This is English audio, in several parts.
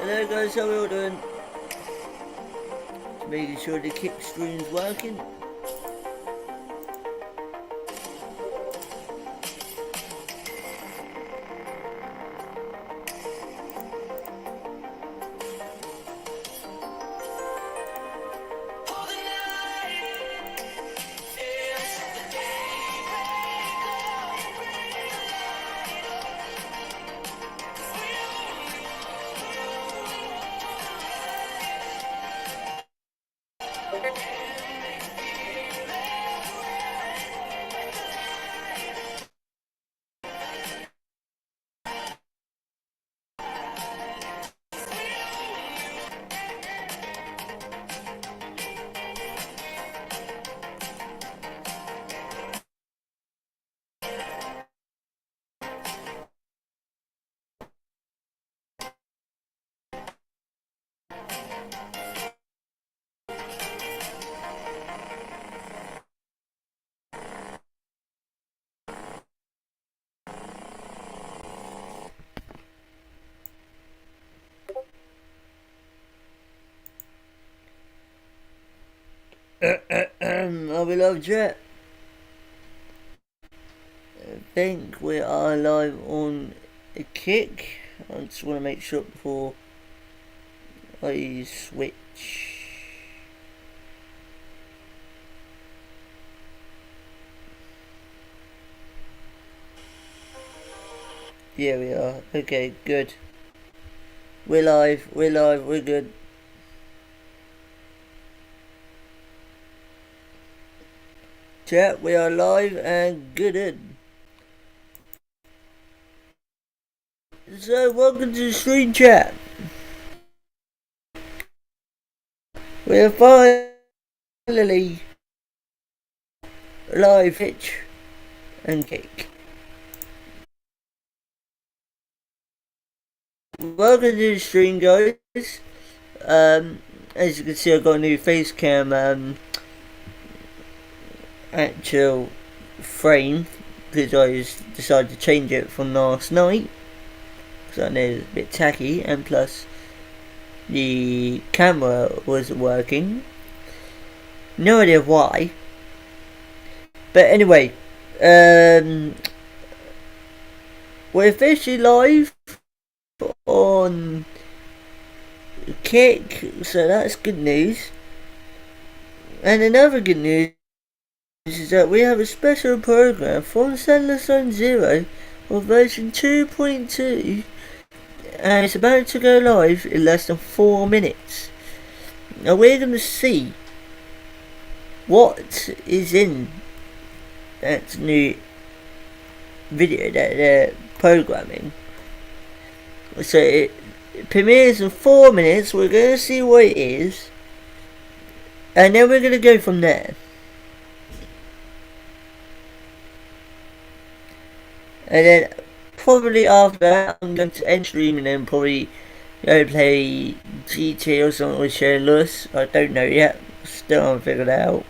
Hello guys, how are we all doing? Making sure the kick stream's working. Our beloved chat. I think we are live on a kick. I just want to make sure before I switch. Yeah, we are. Okay, good. We're live, we're good. Chat, we are live and good. So, welcome to the stream chat. We're finally live, Hitch and Cake. Welcome to the stream, guys. As you can see, I've got a new face cam actual frame because I decided to change it from last night because I know it's a bit tacky, and plus the camera wasn't working. No idea why, but anyway, we're officially live on Kick, so that's good news. And another good news is that we have a special program from Zenless Zone 0 of version 2.2, and it's about to go live in less than 4 minutes. Now we're going to see what is in that new video that they're programming. So it premieres in 4 minutes. We're going to see what it is, and then we're going to go from there. And then probably after that, I'm going to end stream and then probably go play GT or something with Shane Lewis. I don't know yet. Still haven't figured it out.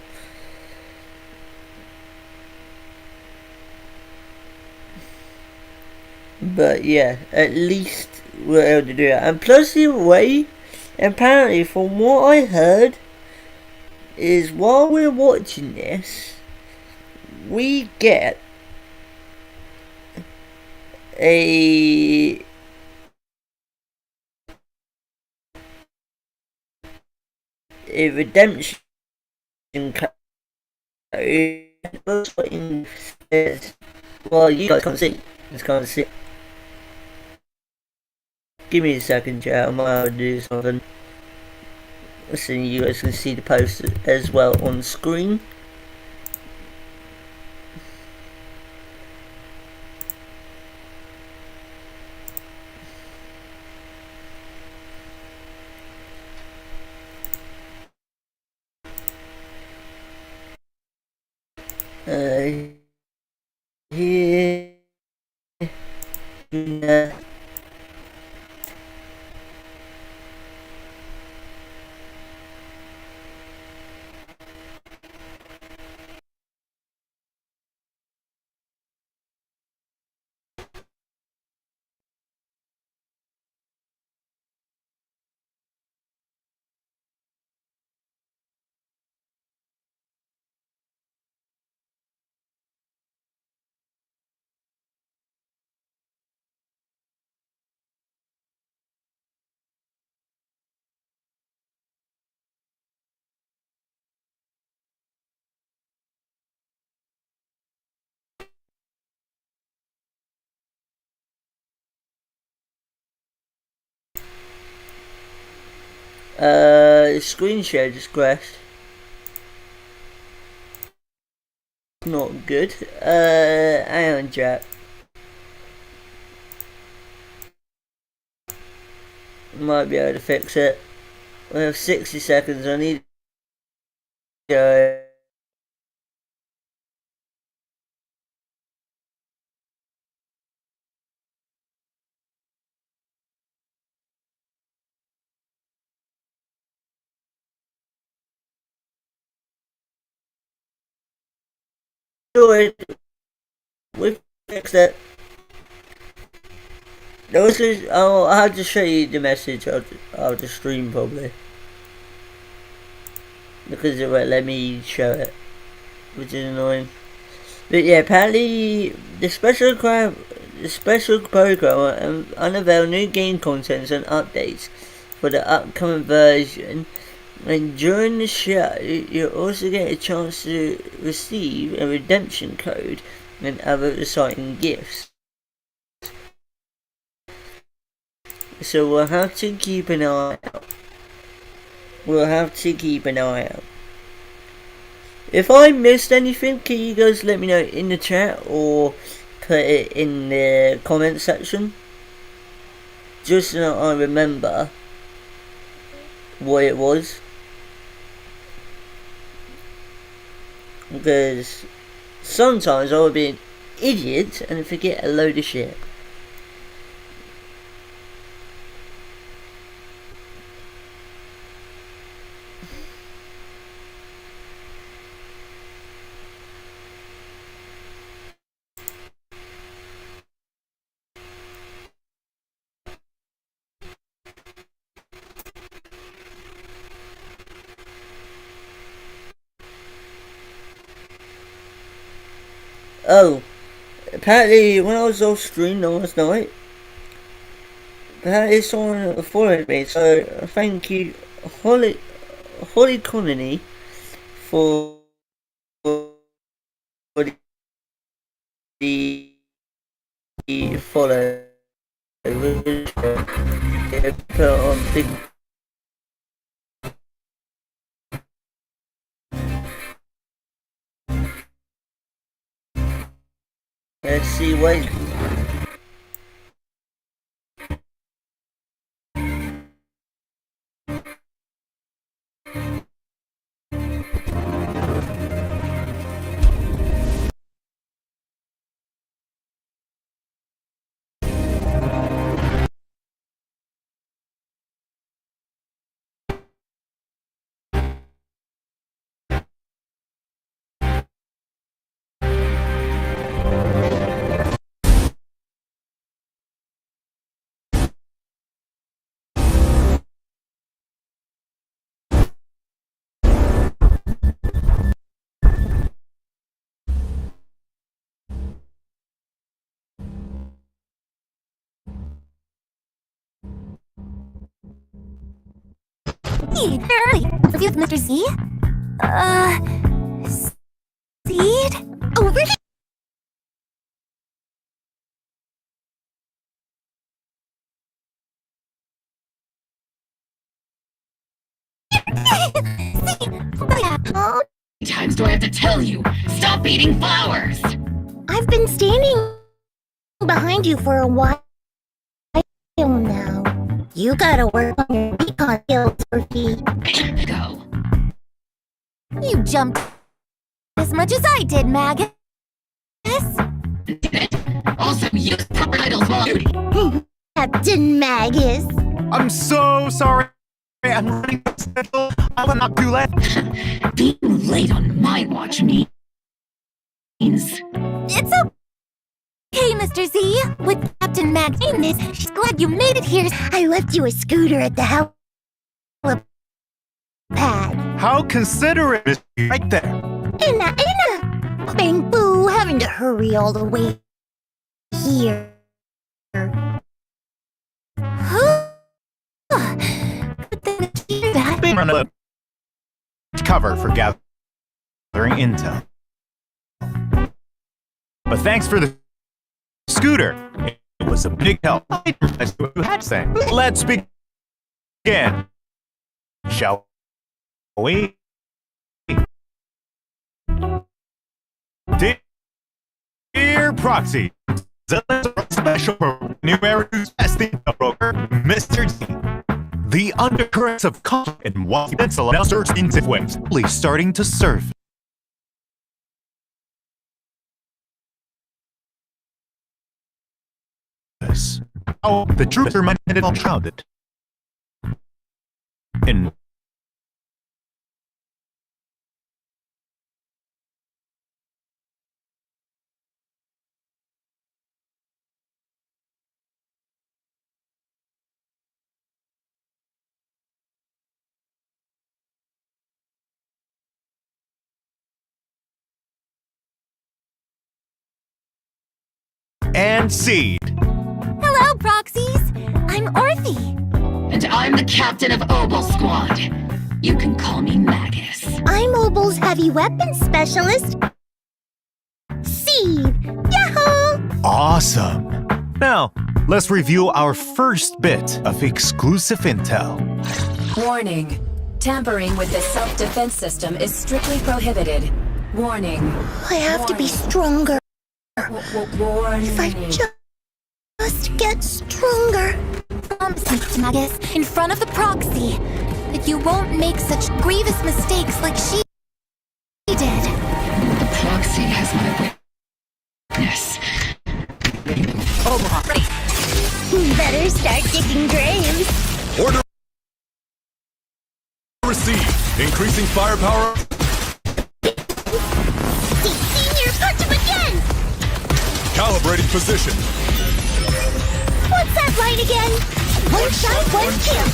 But yeah, at least we're able to do that. And plus the way, apparently from what I heard, is while we're watching this, we get a redemption code. Well, you guys can't see. Just can't see. Give me a second, chat. I might have to do something. So you guys can see the post as well on screen. Here. Screen share just crashed. Not good. Hang on, Jack. Might be able to fix it. We have 60 seconds. I need to go. We fixed it. I'll have to show you the message of the stream probably. Because it won't let me show it. Which is annoying. But yeah, apparently the special program unveil new game contents and updates for the upcoming version. And during the show, you'll also get a chance to receive a redemption code and other exciting gifts. So we'll have to keep an eye out. If I missed anything, can you guys let me know in the chat or put it in the comment section? Just so that I remember what it was. Because sometimes I would be an idiot and forget a load of shit. Oh, apparently when I was off stream last night, apparently someone followed me, so thank you, Holly Colony, for the follow. Put on big. Let's see when. Hey, early. With you, Mr. Z? Seed? Over here? How many times do I have to tell you? Stop eating flowers! I've been standing behind you for a while now. You gotta work on your recon skills, Turkey. Go. You jumped as much as I did, Magus. Did it? Also, use proper titles while duty. Captain Magus. I'm so sorry. I'm running the schedule. I will not do that. Being late on my watch means... It's okay, Mr. Z. With Captain Magnus, she's glad you made it here. I left you a scooter at the helipad. How considerate is you right there. Inna. Bang boo, having to hurry all the way here. Good thing that you hear that. Being run a cover for gathering intel. But thanks for the scooter. It was a big help. I realized what you had to say. Let's begin. shall we? Dear Proxy, Zenless special program, new America's best email broker, Mr. D. The undercurrents of conflict in Hawaii Peninsula now surge into waves, only starting to surface. Oh, the troops are minded all shrouded. In and seed. Hello, Proxies. I'm Orphe. And I'm the captain of Obel Squad. You can call me Magus. I'm Obel's heavy weapons specialist. Seed. Yahoo! Awesome. Now, let's review our first bit of exclusive intel. Warning. Tampering with the self-defense system is strictly prohibited. Warning. I have to be stronger. Warning. If I just get stronger. Promise me, Magus, in front of the Proxy, that you won't make such grievous mistakes like she did. The proxy has my witness. Ready. Better start digging graves. Order received. Increasing firepower. Senior, punch him again! Calibrating position. What's that line again? One shot, one kill.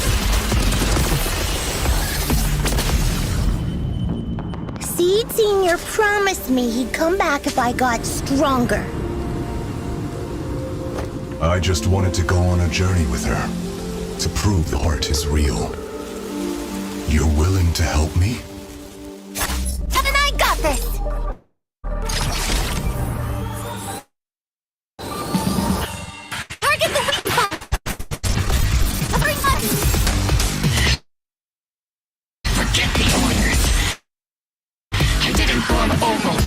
Seed Senior promised me he'd come back if I got stronger. I just wanted to go on a journey with her, to prove the heart is real. You're willing to help me? And I got this! Target the weak spot! Covering button! Forget the orders. I didn't form Obel.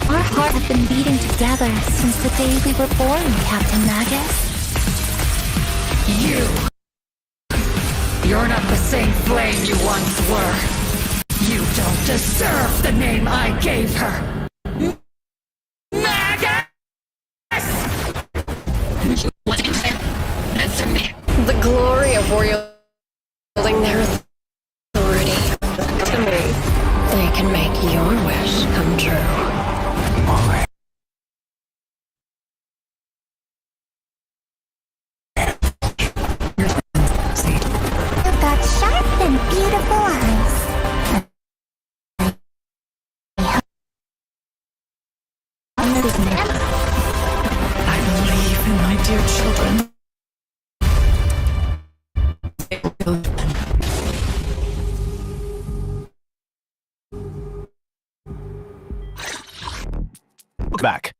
Our hearts have been beating together since the day we were born, Captain Magus. You're not the same flame you once were. You don't deserve the name I gave her. Magus! What can say? Answer me. The glory of wielding their authority to me. They can make your wish come true. My. You've got sharp and beautiful eyes. I believe in my dear children. Look back.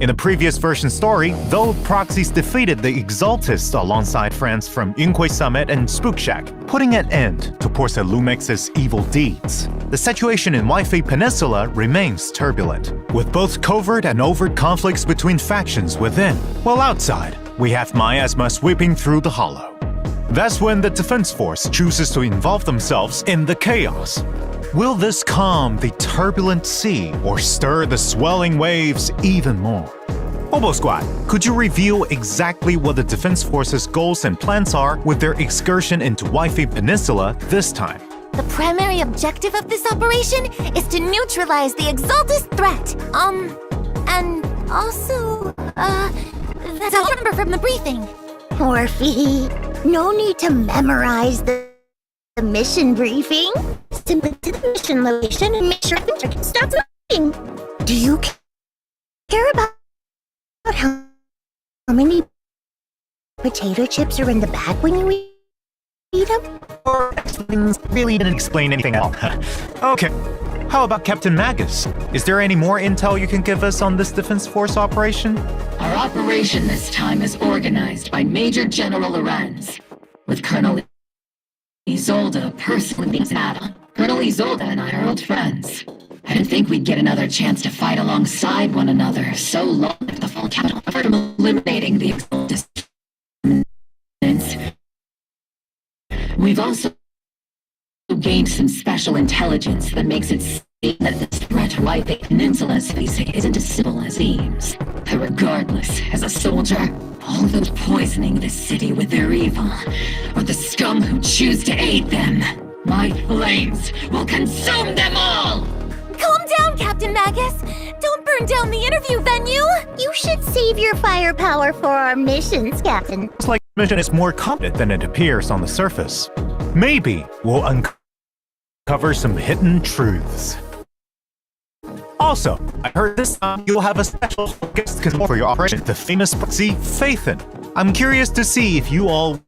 In the previous version story, though Proxies defeated the Exaltists alongside friends from Yunhui Summit and Spook Shack, putting an end to Porcel Lumex's evil deeds, the situation in Wi-Fi Peninsula remains turbulent, with both covert and overt conflicts between factions within, while outside, we have Miasma sweeping through the hollow. That's when the Defense Force chooses to involve themselves in the chaos. Will this calm the turbulent sea or stir the swelling waves even more? Obel Squad, could you reveal exactly what the Defense Force's goals and plans are with their excursion into Wi-Fi Peninsula this time? The primary objective of this operation is to neutralize the Exaltist threat. And also, that's all I remember from the briefing. Orphe, no need to memorize the mission briefing. Simply to the mission location and make sure Winter can stop moving. Do you care about how many potato chips are in the bag when you eat them? Or really didn't explain anything at all. Okay, How about Captain Magus? Is there any more intel you can give us on this Defense Force operation? Our operation this time is organized by Major General Lorenz, with Colonel Isolde personally being battle. Colonel Isolde and I are old friends. I didn't think we'd get another chance to fight alongside one another so long at the full capital. I've heard of eliminating the Exaltus. We've also gained some special intelligence that makes it seem that the threat White Peninsula is facing isn't as simple as it seems. But regardless, as a soldier, all of those poisoning this city with their evil, or the scum who choose to aid them, my flames will consume them all! Calm down, Captain Magus! Don't burn down the interview venue! You should save your firepower for our missions, Captain. Looks like the mission is more complicated than it appears on the surface. Maybe we'll uncover some hidden truths. Also, I heard this time you'll have a special guest control for your operation, the famous proxy Phaethon. I'm curious to see if you all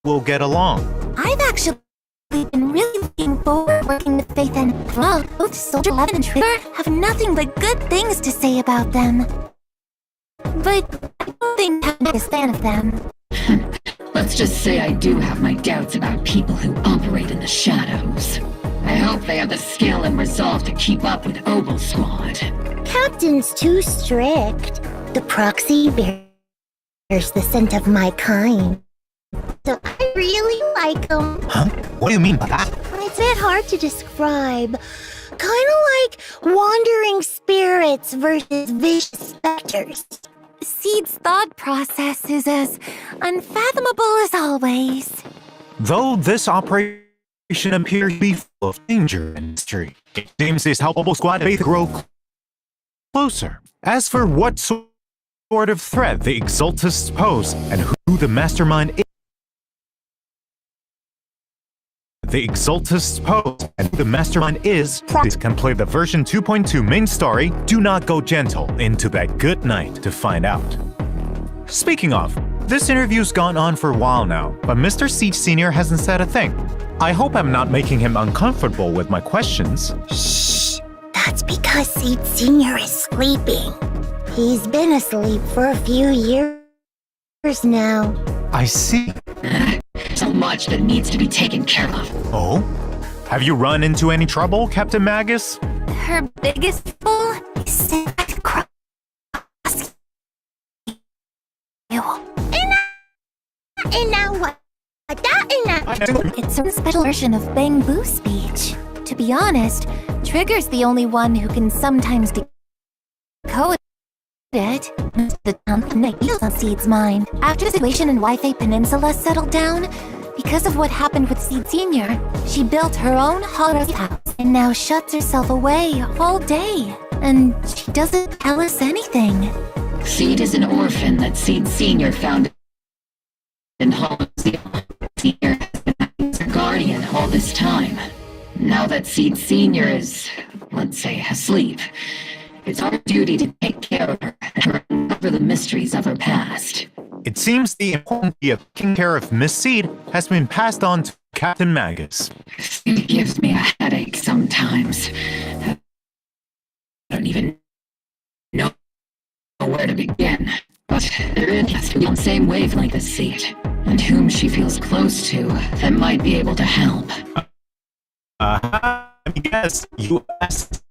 will get along. I've actually been really looking forward to working with Phaethon. Well, both Soldier 11 and Trigger have nothing but good things to say about them. But I don't think I'm a fan of them. Let's just say I do have my doubts about people who operate in the shadows. I hope they have the skill and resolve to keep up with Obel Squad. Captain's too strict. The proxy bears the scent of my kind. So I really like them. Huh? What do you mean by that? It's a bit hard to describe. Kind of like wandering spirits versus vicious specters. Seed's thought process is as unfathomable as always. Though this operation appears to be full of danger and mystery, it seems this help Obel Squad faith grow closer. As for what sort of threat the Exaltists pose and who the mastermind is, Proxy can play the version 2.2 main story, Do Not Go Gentle, into that good night to find out. Speaking of, this interview's gone on for a while now, but Mr. Siege Sr. hasn't said a thing. I hope I'm not making him uncomfortable with my questions. Shh! That's because Seed Sr. is sleeping. He's been asleep for a few years now. I see. So much that needs to be taken care of. Oh? Have you run into any trouble, Captain Magus? Her biggest fool is Santa Cross. And now what? It's a special version of Bang Boo speech. To be honest, Trigger's the only one who can sometimes decode it. The ideas on Seed's mind. After the situation in Wi-Fi Peninsula settled down, because of what happened with Seed Sr., she built her own hollow house and now shuts herself away all day. And she doesn't tell us anything. Seed is an orphan that Seed Sr. found in Hollow Seal. Senior has been her guardian all this time. Now that Seed Sr. is, let's say, asleep, it's our duty to take care of her and uncover the mysteries of her past. It seems the importance of taking care of Miss Seed has been passed on to Captain Magus. It gives me a headache sometimes. I don't even know where to begin. But there is on the same wavelength as Seed, and whom she feels close to that might be able to help. Let me guess, you asked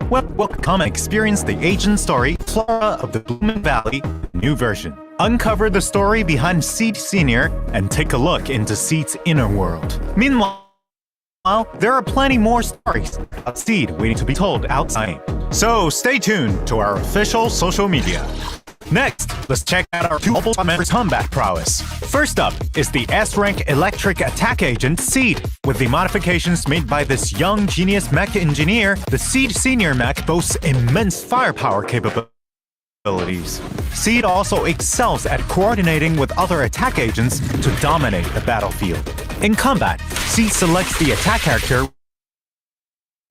Well, come and experience the agent story, Flora of the Blooming Valley, new version. Uncover the story behind Seed Sr. and take a look into Seed's inner world. Meanwhile, there are plenty more stories about Seed waiting to be told outside. So stay tuned to our official social media. Next, let's check out our two Obel Squad members' combat prowess. First up is the S-rank electric attack agent Seed. With the modifications made by this young genius mech engineer, the Seed Senior mech boasts immense firepower capabilities. Seed also excels at coordinating with other attack agents to dominate the battlefield. In combat, Seed selects the attack character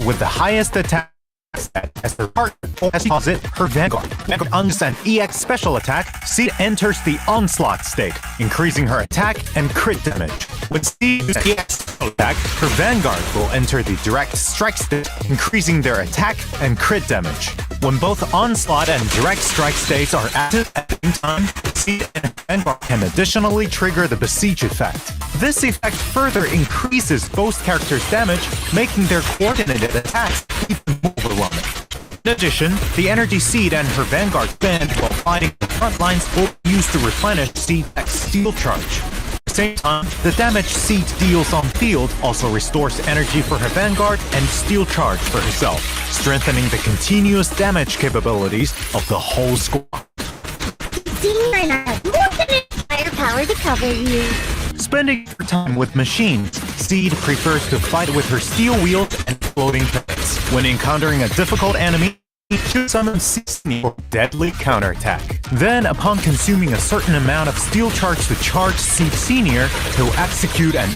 with the highest attack stat as her partner, or as he calls it, her Vanguard. Vanguard unlocks an EX special attack. Seed enters the Onslaught state, increasing her attack and crit damage. With Seed's EX attack, her Vanguard will enter the direct strike state, increasing their attack and crit damage. When both Onslaught and Direct Strike states are active at the same time, Seed and Vanguard can additionally trigger the Besiege effect. This effect further increases both characters' damage, making their coordinated attacks even more overwhelming. In addition, the Energy Seed and her Vanguard spend while fighting the front lines will be used to replenish Seed's Steel Charge. At the same time, the damage Seed deals on field also restores energy for her Vanguard and Steel Charge for herself, strengthening the continuous damage capabilities of the whole squad. Seed might not have more than enough firepower to cover you. Spending her time with machines, Seed prefers to fight with her steel wheels and floating turrets. When encountering a difficult enemy, she summons Seed for deadly counterattack. Then, upon consuming a certain amount of steel charge to charge Seed Senior, he'll execute an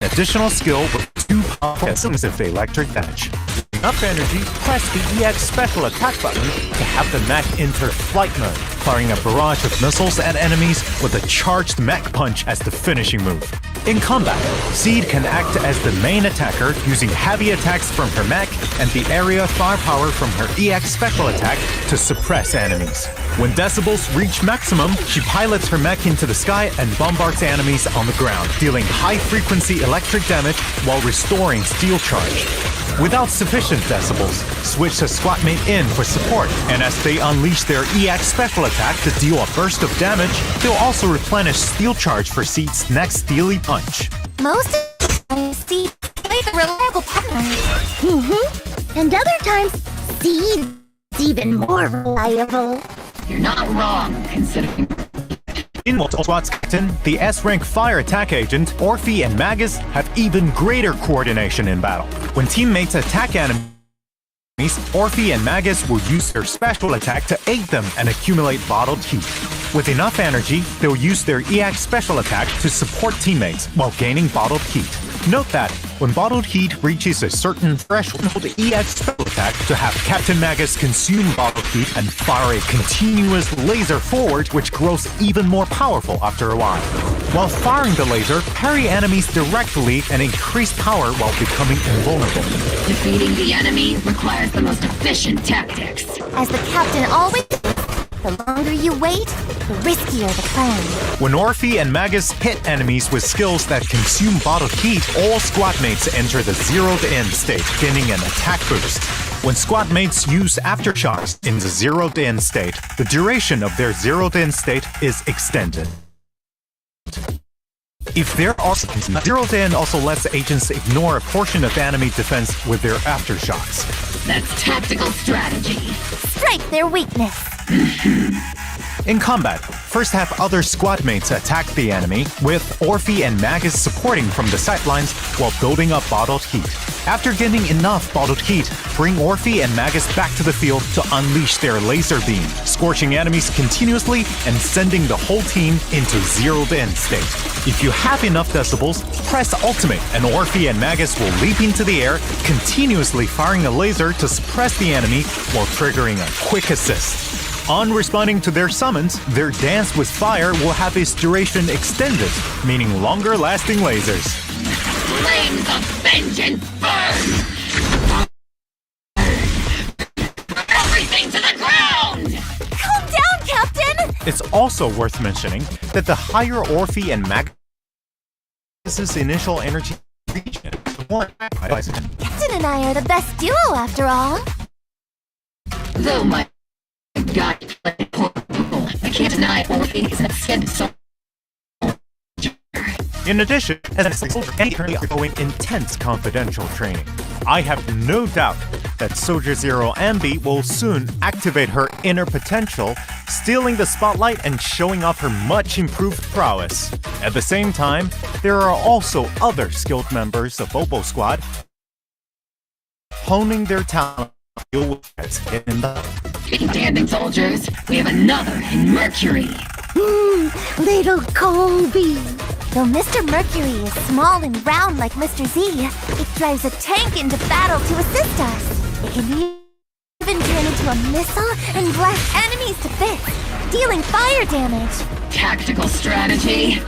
additional skill with 2 powerful explosive electric damage. Enough energy, press the EX special attack button to have the mech enter flight mode, firing a barrage of missiles at enemies with a charged mech punch as the finishing move. In combat, Seed can act as the main attacker using heavy attacks from her mech and the area firepower from her EX special attack to suppress enemies. When decibels reach maximum, she pilots her mech into the sky and bombards enemies on the ground, dealing high-frequency electric damage while restoring steel charge. Without sufficient decibels, switch a squadmate in for support, and as they unleash their EX special attack to deal a burst of damage, they'll also replenish steel charge for Seed's next steely punch. Most of the time, Seed plays a reliable partner. And other times, Seed's even more reliable. You're not wrong, considering. In multiple squads captain, the S-rank fire attack agent, Orphe and Magus have even greater coordination in battle. When teammates attack enemies, Orphe and Magus will use their special attack to aid them and accumulate bottled heat. With enough energy, they'll use their EX special attack to support teammates while gaining bottled heat. Note that when bottled heat reaches a certain threshold, EX special attack to have Captain Magus consume bottled heat and fire a continuous laser forward, which grows even more powerful after a while. While firing the laser, parry enemies directly and increase power while becoming invulnerable. Defeating the enemy requires the most efficient tactics. As the captain always says, the longer you wait, the riskier the plan. When Orphe and Magus hit enemies with skills that consume bottled heat, all squadmates enter the zeroed in state, gaining an attack boost. When squadmates use aftershocks in the zeroed in state, the duration of their zeroed in state is extended. If there are zeroed in also lets agents ignore a portion of enemy defense with their aftershocks. That's tactical strategy. Strike their weakness. In combat, first have other squadmates attack the enemy, with Orphe and Magus supporting from the sidelines while building up bottled heat. After getting enough bottled heat, bring Orphe and Magus back to the field to unleash their laser beam, scorching enemies continuously and sending the whole team into zeroed-in state. If you have enough decibels, press Ultimate and Orphe and Magus will leap into the air, continuously firing a laser to suppress the enemy while triggering a quick assist. On responding to their summons, their dance with fire will have its duration extended, meaning longer-lasting lasers. Flames of vengeance burn! Everything to the ground! Calm down, Captain! It's also worth mentioning that the higher Orphe and Magus' initial energy region, the more Captain and I are the best duo after all. Though my God, I can't deny Orphe is an extended soul. In addition, as a soldier, and currently undergoing intense confidential training. I have no doubt that Soldier Zero Ambi will soon activate her inner potential, stealing the spotlight and showing off her much improved prowess. At the same time, there are also other skilled members of Obo Squad honing their talent to deal with threats in the... Speaking of dancing soldiers, we have another in Mercury. Little Colby. Though Mr. Mercury is small and round like Mr. Z, it drives a tank into battle to assist us. It can even turn into a missile and blast enemies to bits, dealing fire damage. Tactical strategy.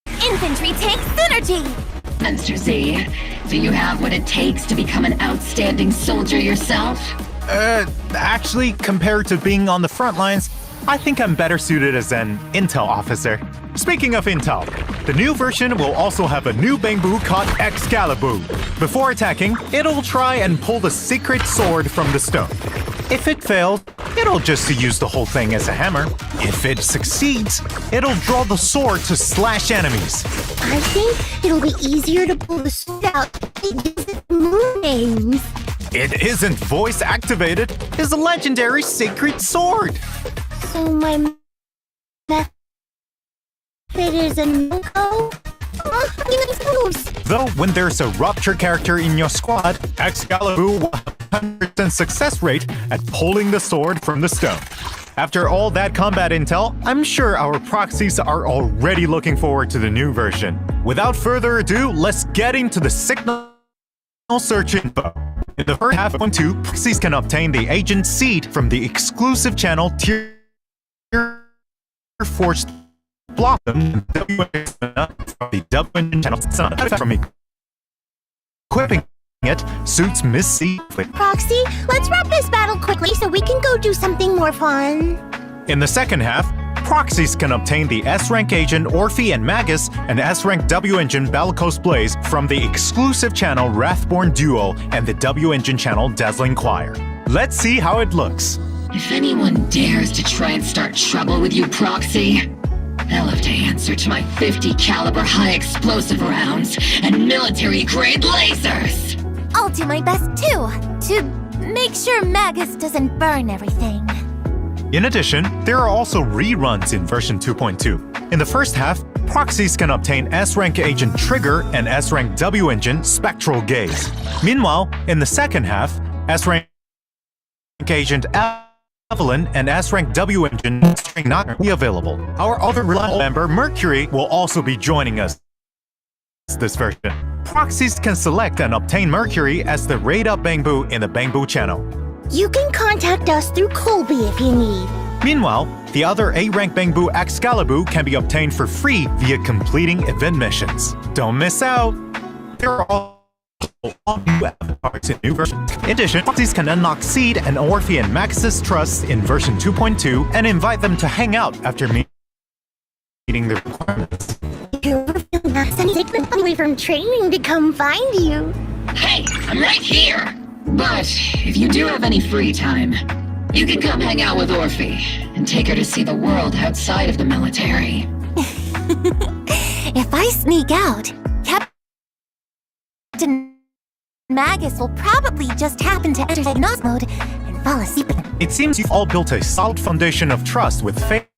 In infantry tank synergy! Monster Z, do you have what it takes to become an outstanding soldier yourself? Actually, compared to being on the front lines, I think I'm better suited as an intel officer. Speaking of intel, the new version will also have a new bamboo called Excalibur. Before attacking, it'll try and pull the secret sword from the stone. If it fails, it'll just use the whole thing as a hammer. If it succeeds, it'll draw the sword to slash enemies. I think it'll be easier to pull the sword out if it uses moon names. It isn't voice activated. It's a legendary secret sword. So my method is a no-go? Though when there's a rupture character in your squad, Excalibur will have a 100% success rate at pulling the sword from the stone. After all that combat intel, I'm sure our proxies are already looking forward to the new version. Without further ado, let's get into the signal search info. In the first half of 1.2, proxies can obtain the agent seed from the exclusive channel Tier Forged Block them from the W engine channel from equipping it suits Miss C. Proxy, let's wrap this battle quickly so we can go do something more fun. In the second half, proxies can obtain the S-Rank agent Orphe and Magus and S-Rank W engine Bellicose Blaze from the exclusive channel Wrathborn Duo and the W engine channel Dazzling Choir. Let's see how it looks. If anyone dares to try and start trouble with you, Proxy, they'll have to answer to my 50 caliber high explosive rounds and military grade lasers. I'll do my best too, to make sure Magus doesn't burn everything. In addition, there are also reruns in version 2.2. In the first half, proxies can obtain S-Rank Agent Trigger and S-Rank W Engine Spectral Gaze. Meanwhile, in the second half, S-Rank Agent Evelyn and S-Rank W Engine String not will be available. Our other reliable member, Mercury, will also be joining us this version. Proxies can select and obtain Mercury as the Raid Up Bangbu in the Bangbu channel. You can contact us through Colby if you need. Meanwhile, the other A-Rank Bangbu Excalibur can be obtained for free via completing event missions. Don't miss out! There are all new avatars in new versions. In addition, proxies can unlock Seed and Orphe and Max's Trust in version 2.2 and invite them to hang out after meeting their requirements. If you're ever feeling that, take them away from training to come find you. Hey, I'm right here! But if you do have any free time, you can come hang out with Orphe and take her to see the world outside of the military. If I sneak out, Captain Magus will probably just happen to enter hypnosis mode and fall asleep. It seems you've all built a solid foundation of trust with faith.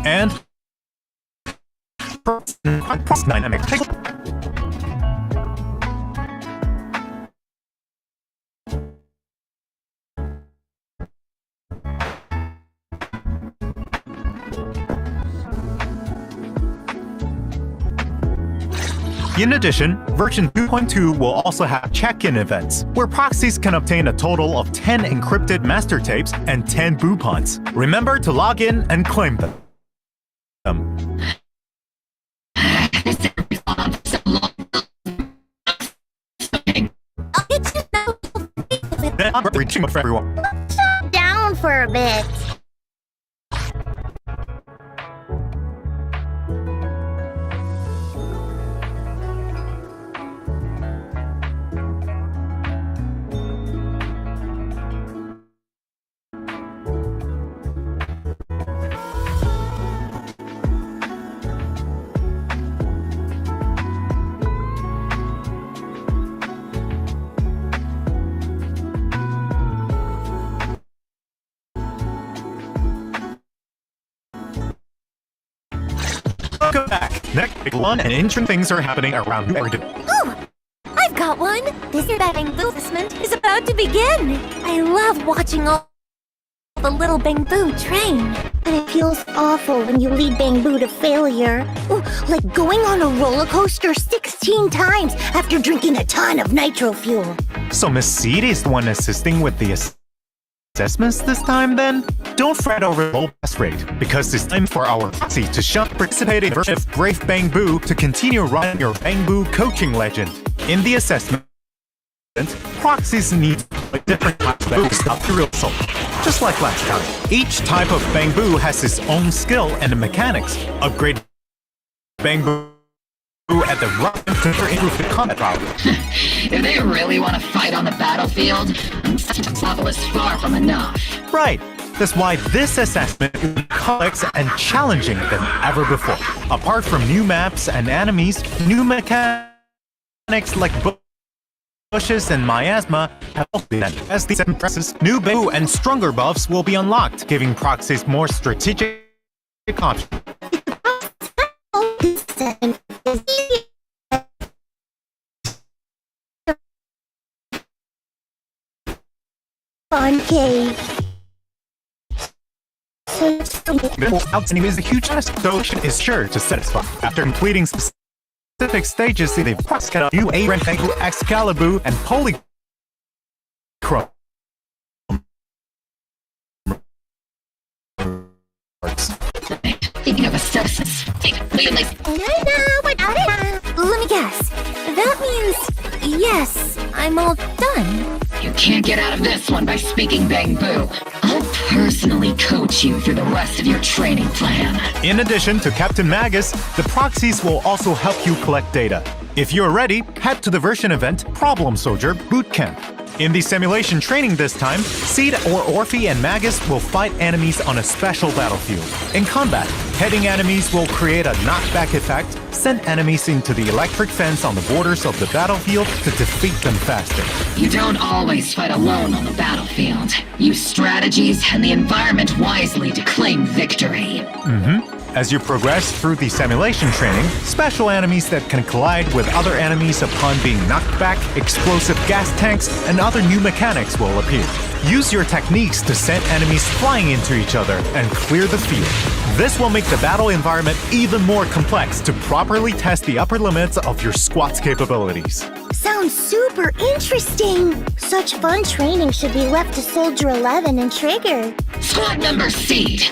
And dynamic. In addition, version 2.2 will also have check-in events, where proxies can obtain a total of 10 encrypted master tapes and 10 boopons. Remember to log in and claim them. Then I'm reaching for everyone. Shut down for a bit. Welcome back. Next big one and interesting things are happening around you. Ooh, I've got one. This batting movement is about to begin. I love watching all the little Bangbu train. But it feels awful when you lead Bangbu to failure. Ooh, like going on a roller coaster 16 times after drinking a ton of nitro fuel. So Miss Seed is the one assisting with the assessments this time then? Don't fret over the low pass rate, because it's time for our proxy to participate in the version of Brave Bangbu to continue running your Bangbu coaching legend. In the assessment, proxies need different types of Bangbu up to real soul. Just like last time, each type of Bangbu has its own skill and mechanics. Upgrade Bangbu at the right time to improve the combat power. If they really want to fight on the battlefield, such level is far from enough. Right. That's why this assessment is more complex and challenging than ever before. Apart from new maps and enemies, new mechanics like bushes and miasma have also been added. As these impresses, new Bangbu and stronger buffs will be unlocked, giving proxies more strategic options. Fun cave. Outstanding is a huge task, so it is sure to satisfy. After completing specific stages, they prox get a new A-rank Bangbu, Excalibur, and Polychrome. Speaking of assessments, Let me guess. That means yes, I'm all done. you can't get out of this one by speaking Bangbu. I'll personally coach you through the rest of your training plan. In addition to Captain Magus, the proxies will also help you collect data. If you're ready, head to the version event Problem Soldier Bootcamp. In the simulation training this time, Seed or Orphe and Magus will fight enemies on a special battlefield. In combat, hitting enemies will create a knockback effect, send enemies into the electric fence on the borders of the battlefield to defeat them faster. You don't always fight alone on the battlefield. Use strategies and the environment wisely to claim victory. As you progress through the simulation training, special enemies that can collide with other enemies upon being knocked back, explosive gas tanks, and other new mechanics will appear. Use your techniques to send enemies flying into each other and clear the field. This will make the battle environment even more complex to properly test the upper limits of your squad's capabilities. Sounds super interesting. Such fun training should be left to Soldier 11 and Trigger. Squad member Seed.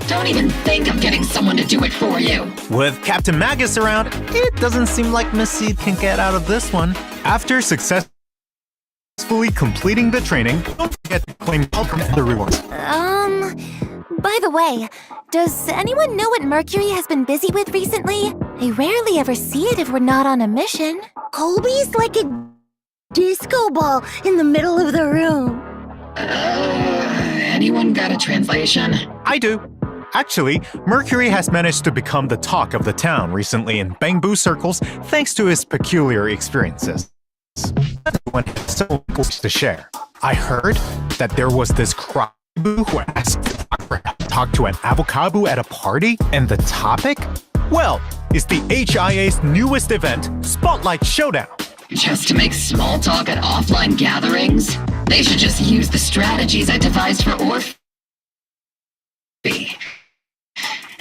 Don't even think of getting someone to do it for you. With Captain Magus around, it doesn't seem like Miss Seed can get out of this one. After successfully completing the training, don't forget to claim welcome and the rewards. By the way, does anyone know what Mercury has been busy with recently? I rarely ever see it if we're not on a mission. Colby's like a disco ball in the middle of the room. Anyone got a translation? I do. Actually, Mercury has managed to become the talk of the town recently in Bangbu circles thanks to his peculiar experiences. Everyone has so much to share. I heard that there was this crybaby who asked to talk to an avocado at a party, and the topic? Well, it's the HIA's newest event, Spotlight Showdown. Just to make small talk at offline gatherings? They should just use the strategies I devised for Orphe.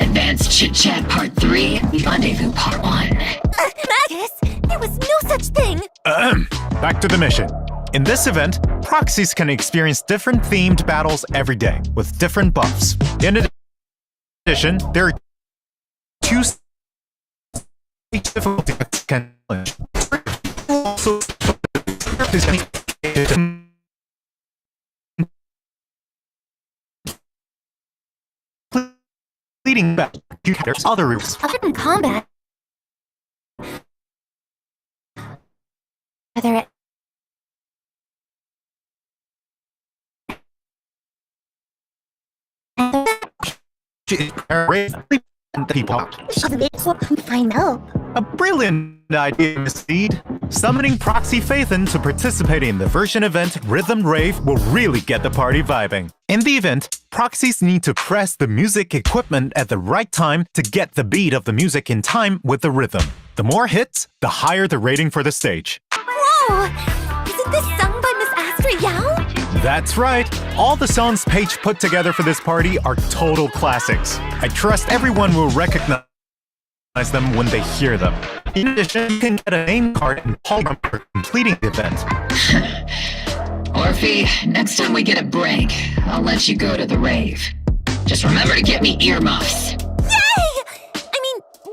Advanced Chit Chat Part 3, Rendezvous Part 1. Magus, there was no such thing. Back to the mission. In this event, proxies can experience different themed battles every day, with different buffs. In addition, there are 2 difficulty can challenge. Also, leading back to other routes. Other than combat, are there find out? A brilliant idea, Miss Seed. Summoning Proxy Phaethon to participate in the version event Rhythm Rave will really get the party vibing. In the event, proxies need to press the music equipment at the right time to get the beat of the music in time with the rhythm. The more hits, the higher the rating for the stage. Whoa! Isn't this sung by Miss Astra Yao? That's right. All the songs Paige put together for this party are total classics. I trust everyone will recognize them when they hear them. In addition, you can get a name card and polygram for completing the event. Orphe, next time we get a break, I'll let you go to the rave. Just remember to get me earmuffs. Yay!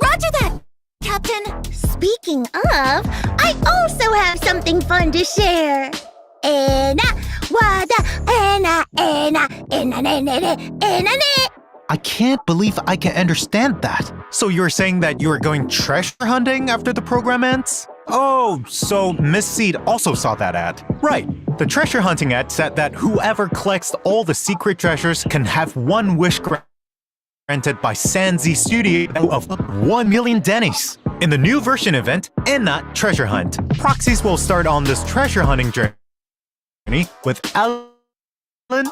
Roger that, Captain. Speaking of, I also have something fun to share. I can't believe I can understand that. So you're saying that you're going treasure hunting after the program ends? Oh, so Miss Seed also saw that ad. Right. The treasure hunting ad said that whoever collects all the secret treasures can have one wish granted by Sanzi Studio of 1 million Dennies. In the new version event, Enna Treasure Hunt, proxies will start on this treasure hunting journey with Alan Plenty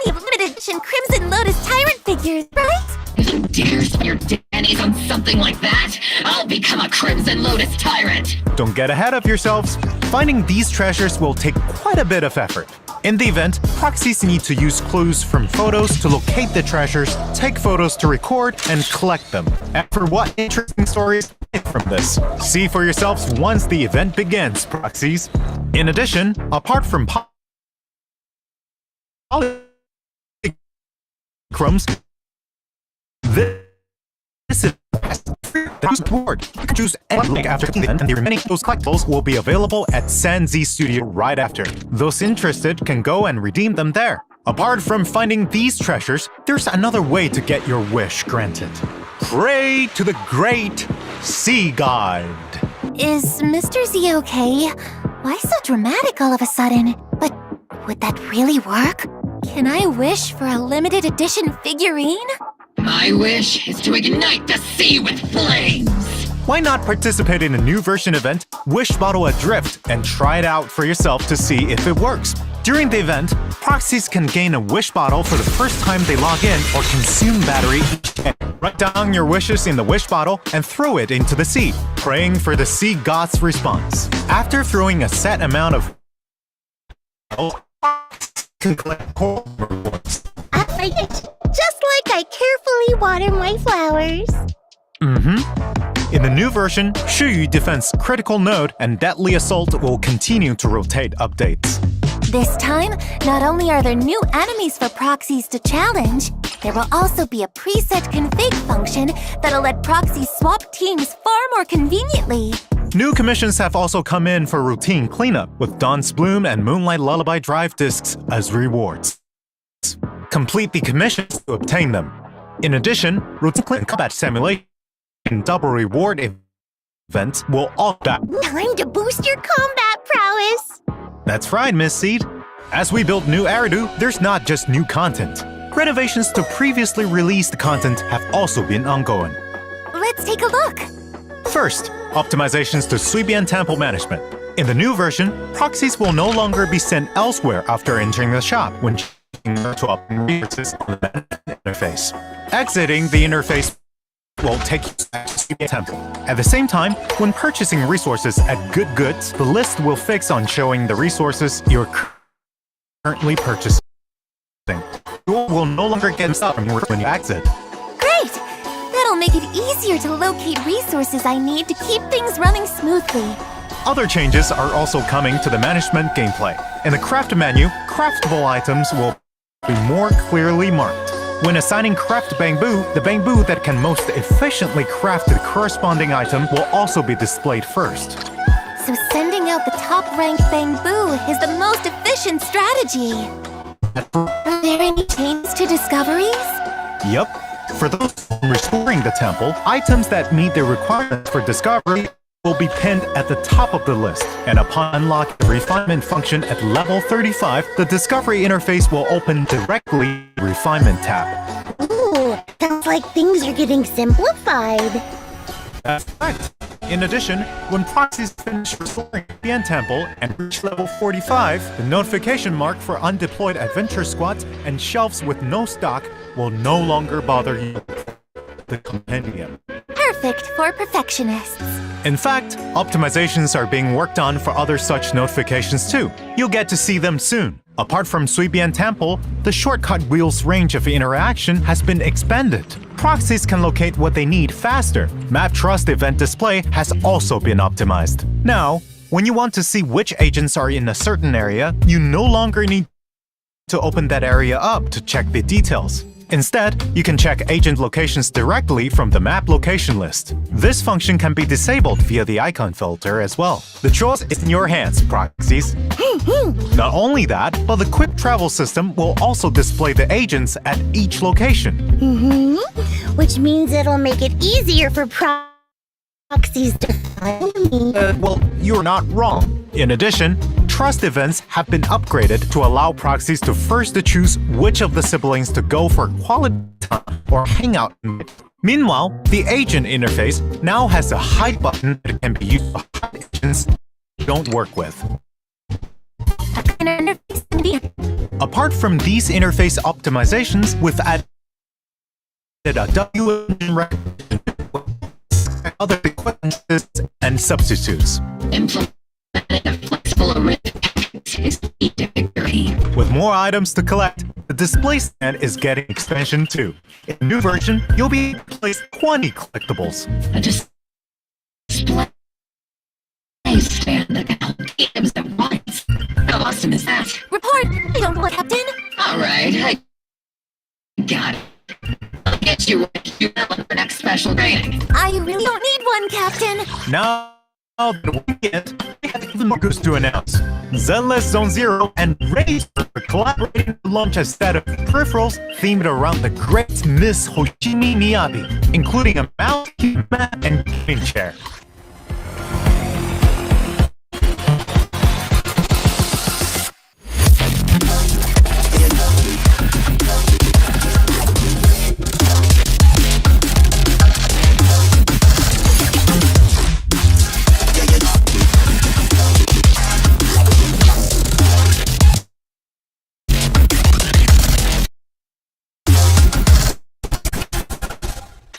of limited edition Crimson Lotus Tyrant figures, right? If you dare spend your Denny's on something like that, I'll become a Crimson Lotus Tyrant. Don't get ahead of yourselves. Finding these treasures will take quite a bit of effort. In the event, proxies need to use clues from photos to locate the treasures, take photos to record, and collect them. And for what interesting stories from this? See for yourselves once the event begins, proxies. In addition, apart from polychromes, this is the board. You can choose any link after the event, and the remaining those collectibles will be available at Sanzi Studio right after. Those interested can go and redeem them there. Apart from finding these treasures, there's another way to get your wish granted. Pray to the great Sea God. Is Mr. Z okay? Why so dramatic all of a sudden? But would that really work? Can I wish for a limited edition figurine? My wish is to ignite the sea with flames. Why not participate in a new version event, Wish Bottle Adrift, and try it out for yourself to see if it works? During the event, proxies can gain a wish bottle for the first time they log in or consume battery each day. Write down your wishes in the wish bottle and throw it into the sea, praying for the sea god's response. After throwing a set amount of can collect coral rewards. I like it. Just like I carefully water my flowers. In the new version, Shuyu Defense Critical Node and Deadly Assault will continue to rotate updates. This time, not only are there new enemies for proxies to challenge, there will also be a preset config function that'll let proxies swap teams far more conveniently. New commissions have also come in for routine cleanup, with Dawn's Bloom and Moonlight Lullaby drive discs as rewards. Complete the commissions to obtain them. In addition, routine combat simulation and double reward events will all back. Time to boost your combat prowess! That's right, Miss Seed. As we build new Eridu, there's not just new content. Renovations to previously released content have also been ongoing. Let's take a look. First, optimizations to Suibian Temple management. In the new version, proxies will no longer be sent elsewhere after entering the shop when checking to open resources on the management interface. Exiting the interface will take you back to Suibian Temple. At the same time, when purchasing resources at Good Goods, the list will fix on showing the resources you're currently purchasing. You will no longer get stuck when you exit. Great! That'll make it easier to locate resources I need to keep things running smoothly. Other changes are also coming to the management gameplay. In the craft menu, craftable items will be more clearly marked. When assigning craft bamboo, the bamboo that can most efficiently craft the corresponding item will also be displayed first. So sending out the top-ranked bamboo is the most efficient strategy. Are there any changes to discoveries? Yep. For those restoring the temple, items that meet the requirements for discovery will be pinned at the top of the list. And upon unlocking the refinement function at level 35, the discovery interface will open directly in the refinement tab. Ooh, sounds like things are getting simplified. That's right. In addition, when proxies finish restoring the end temple and reach level 45, the notification mark for undeployed adventure squads and shelves with no stock will no longer bother you. The compendium. Perfect for perfectionists. In fact, optimizations are being worked on for other such notifications too. You'll get to see them soon. Apart from Suibian Temple, the shortcut wheel's range of interaction has been expanded. Proxies can locate what they need faster. Map Trust event display has also been optimized. Now, When you want to see which agents are in a certain area, you no longer need to open that area up to check the details. Instead, you can check agent locations directly from the map location list. This function can be disabled via the icon filter as well. The choice is in your hands, proxies. Not only that, but the quick travel system will also display the agents at each location. Which means it'll make it easier for proxies to find me. Well, you're not wrong. In addition, trust events have been upgraded to allow proxies to first choose which of the siblings to go for quality time or hangout with. Meanwhile, the agent interface now has a hide button that can be used to hide agents you don't work with. Apart from these interface optimizations, we've added a W engine recognition, other equipment and substitutes. Implementing a flexible array of packages to each degree. With more items to collect, the display stand is getting expansion too. In the new version, you'll be able to place 20 collectibles. A display stand that can hold items at once. How awesome is that? Report! I don't know, Captain. Alright, I got it. I'll get you what you want for next special training. I really don't need one, Captain. Now that we have even more goods to announce. Zenless Zone Zero and Razer are collaborating to launch a set of peripherals themed around the great Miss Hoshimi Miyabi, including a mouse, mat, and gaming chair.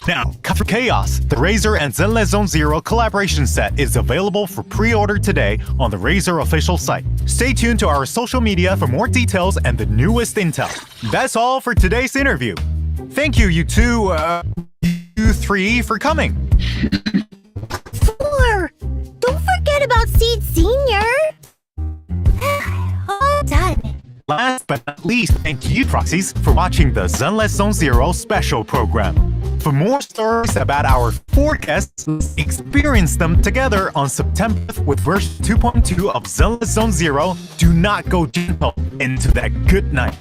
Now, for Chaos, the Razer and Zenless Zone Zero collaboration set is available for pre-order today on the Razer official site. Stay tuned to our social media for more details and the newest intel. That's all for today's interview. Thank you, you three, for coming. 4. Don't forget about Seed Senior. All done. Last but not least, thank you, proxies, for watching the Zenless Zone Zero special program. For more stories about our 4 guests, let's experience them together on September 5th with version 2.2 of Zenless Zone Zero. Do not go gentle into that good night.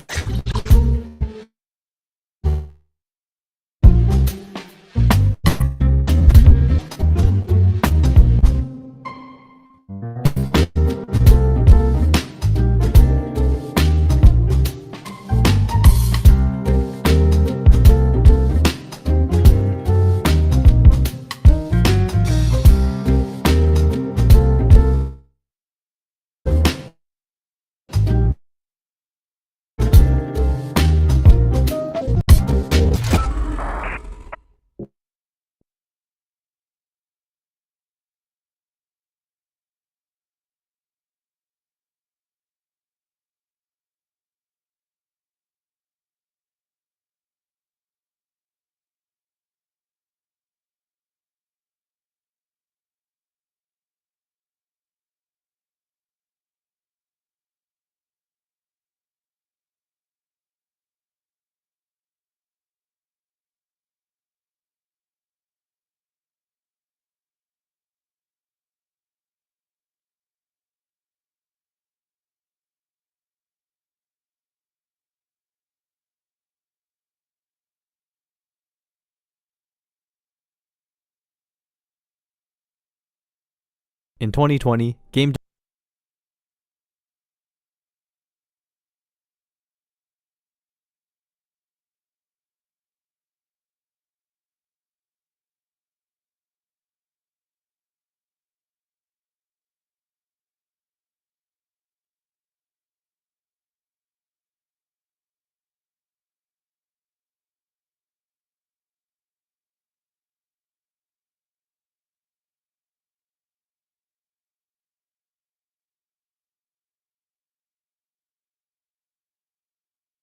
In 2020, game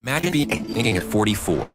Imagine being at 44.